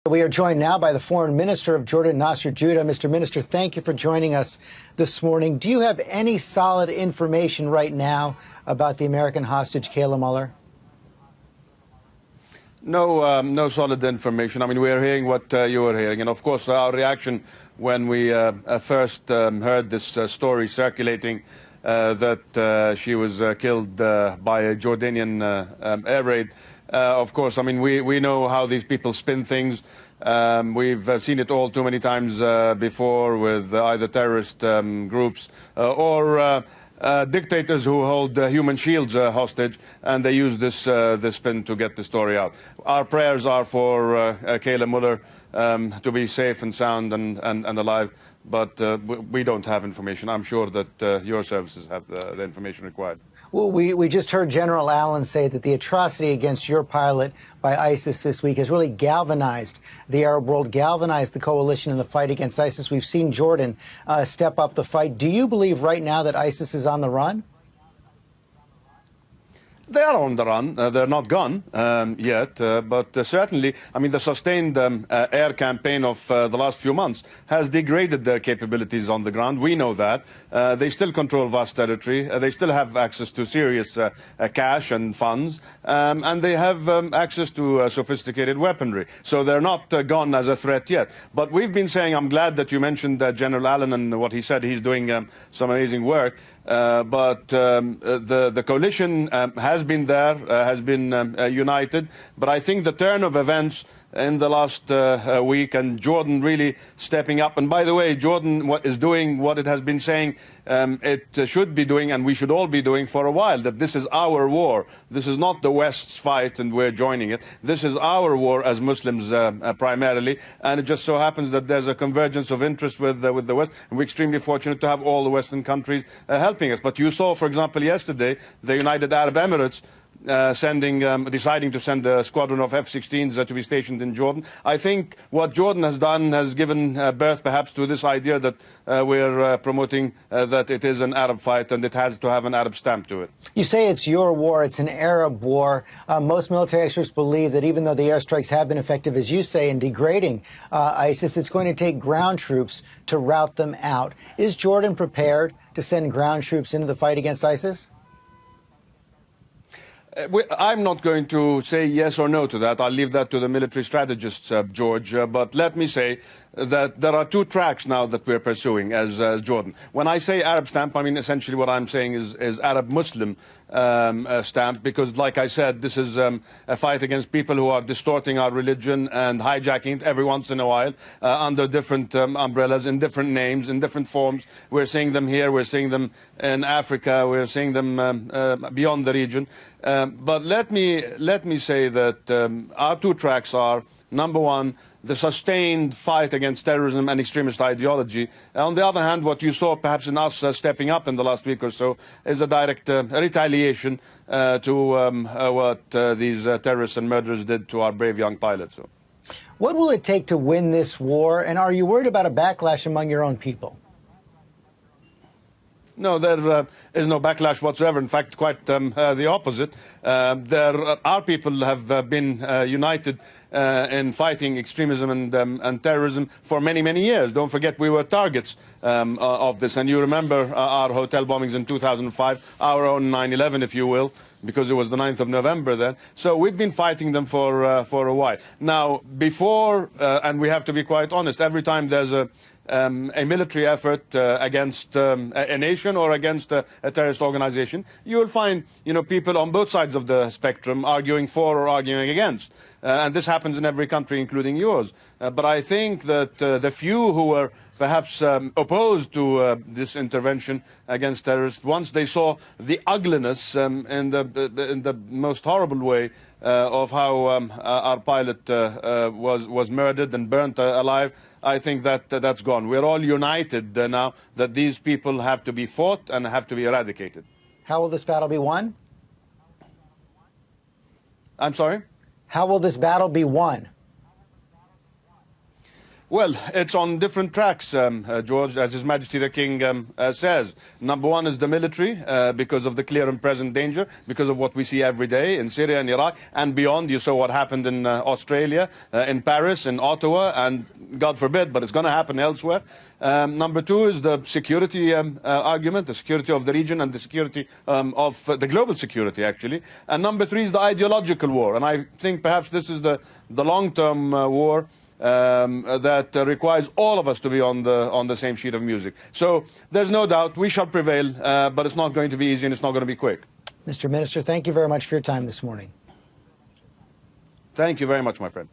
We are joined now by the Foreign Minister of Jordan, Nasser, Judeh. Mr. Minister, thank you for joining us this morning. Do you have any solid information right now about the American hostage, Kayla Mueller? No solid information. I mean, we are hearing what you were hearing. And of course, our reaction when we first heard this story circulating that she was killed by a Jordanian air raid. Of course, I mean, we know how these people spin things. We've seen it all too many times before with either terrorist groups or dictators who hold human shields hostage, and they use this spin to get the story out. Our prayers are for Kayla Mueller to be safe and sound and alive, but we don't have information. I'm sure that your services have the information required. Well, we just heard General Allen say that the atrocity against your pilot by ISIS this week has really galvanized the Arab world, galvanized the coalition in the fight against ISIS. We've seen Jordan step up the fight. Do you believe right now that ISIS is on the run? They are on the run. They're not gone yet, but certainly, I mean, the sustained air campaign of the last few months has degraded their capabilities on the ground. We know that. They still control vast territory. They still have access to serious cash and funds, and they have access to sophisticated weaponry. So they're not gone as a threat yet. But we've been saying, I'm glad that you mentioned General Allen and what he said. He's doing some amazing work. But the coalition has been there, has been united. But I think the turn of events in the last week, and Jordan really stepping up. And by the way, Jordan is doing what it has been saying it should be doing, and we should all be doing for a while, that this is our war. This is not the West's fight and we're joining it. This is our war as Muslims primarily, and it just so happens that there's a convergence of interest with the West, and we're extremely fortunate to have all the Western countries helping us. But you saw, for example, yesterday, the United Arab Emirates deciding to send a squadron of F-16s to be stationed in Jordan. I think what Jordan has done has given birth perhaps to this idea that we're promoting that it is an Arab fight and it has to have an Arab stamp to it. You say it's your war, it's an Arab war. Most military experts believe that even though the airstrikes have been effective, as you say, in degrading ISIS, it's going to take ground troops to rout them out. Is Jordan prepared to send ground troops into the fight against ISIS? I'm not going to say yes or no to that. I'll leave that to the military strategists, George. But let me say that there are two tracks now that we're pursuing as Jordan. When I say Arab stamp, I mean essentially what I'm saying is Arab Muslim stamp, because like I said, this is a fight against people who are distorting our religion and hijacking it every once in a while under different umbrellas, in different names, in different forms. We're seeing them here, we're seeing them in Africa, we're seeing them beyond the region. But let me say that our two tracks are, number one, the sustained fight against terrorism and extremist ideology. On the other hand, what you saw perhaps in us stepping up in the last week or so is a direct retaliation to what these terrorists and murderers did to our brave young pilots. So. What will it take to win this war, and are you worried about a backlash among your own people? No, there is no backlash whatsoever. In fact, quite the opposite. Our people have been united in fighting extremism and terrorism for many, many years. Don't forget, we were targets of this. And you remember our hotel bombings in 2005, our own 9/11, if you will, because it was the 9th of November then. So we've been fighting them for a while. Now, before, and we have to be quite honest, every time there's a military effort against a nation or against a terrorist organization, you will find, people on both sides of the spectrum arguing for or arguing against. And this happens in every country, including yours. But I think that the few who were perhaps opposed to this intervention against terrorists, once they saw the ugliness in the most horrible way of how our pilot was murdered and burnt alive, I think that that's gone. We're all united now that these people have to be fought and have to be eradicated. How will this battle be won? I'm sorry? How will this battle be won? Well, it's on different tracks, George, as His Majesty the King says. Number one is the military, because of the clear and present danger, because of what we see every day in Syria and Iraq and beyond. You saw what happened in Australia, in Paris, in Ottawa, and God forbid, but it's going to happen elsewhere. Number two is the security argument, the security of the region and the security of the global security, actually. And number three is the ideological war. And I think perhaps this is the long-term war that requires all of us to be on the same sheet of music. So there's no doubt we shall prevail, but it's not going to be easy and it's not going to be quick. Mr. Minister, thank you very much for your time this morning. Thank you very much, my friend.